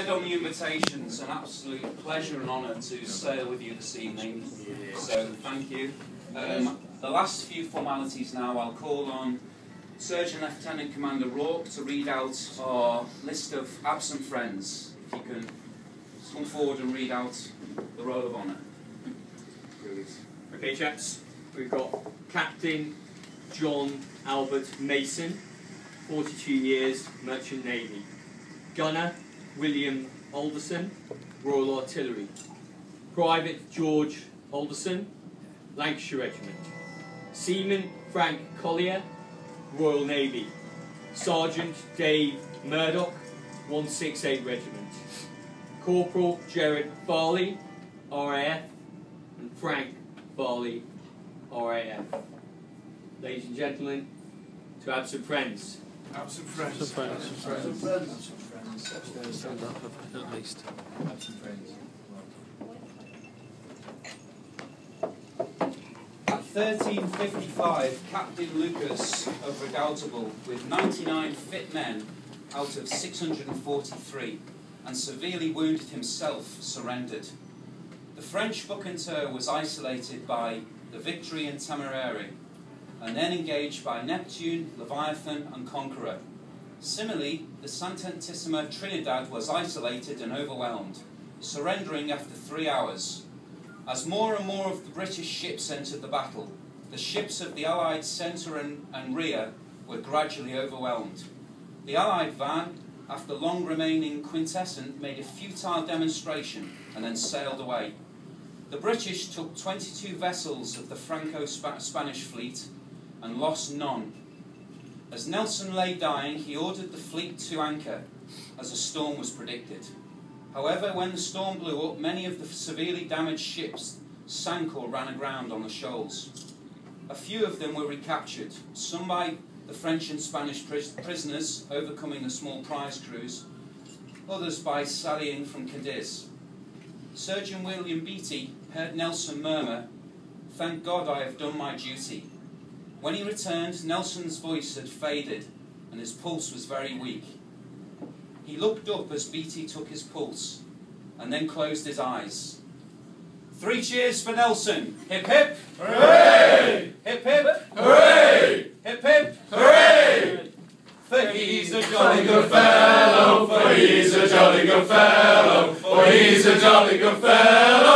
said on the invitation, it's an absolute pleasure and honour to sail with you this evening. So thank you. The last few formalities now, I'll call on Surgeon Lieutenant Commander Rourke to read out our list of absent friends. If you can come forward and read out the roll of honour. Okay, chaps, we've got Captain John Albert Mason, 42 years, Merchant Navy. Gunner William Alderson, Royal Artillery. Private George Alderson, Lancashire Regiment. Seaman Frank Collier, Royal Navy. Sergeant Dave Murdoch, 168 Regiment. Corporal Gerard Farley, RAF, and Frank Farley, RAF. Ladies and gentlemen, to absent friends. Absent friends. Absent friends. Absent friends. Absent friends. Stand up at least. Absent friends. At 13:55, Captain Lucas of Redoubtable, with 99 fit men out of 643, and severely wounded himself, surrendered. The French buccaneer was isolated by the Victory and Temeraire, and then engaged by Neptune, Leviathan and Conqueror. Similarly, the Santissima Trinidad was isolated and overwhelmed, surrendering after 3 hours. As more and more of the British ships entered the battle, the ships of the Allied centre and rear were gradually overwhelmed. The Allied van, after long remaining quiescent, made a futile demonstration and then sailed away. The British took 22 vessels of the Franco-Spanish fleet and lost none. As Nelson lay dying, he ordered the fleet to anchor, as a storm was predicted. However, when the storm blew up, many of the severely damaged ships sank or ran aground on the shoals. A few of them were recaptured, some by the French and Spanish prisoners overcoming a small prize cruise, others by sallying from Cadiz. Surgeon William Beattie heard Nelson murmur, "Thank God I have done my duty." When he returned, Nelson's voice had faded and his pulse was very weak. He looked up as Beattie took his pulse and then closed his eyes. "3 cheers for Nelson! Hip hip! Hooray! Hip hip! Hooray! Hip hip! Hooray! For he's a jolly Good fellow, for he's a jolly good fellow, for he's a jolly good fellow.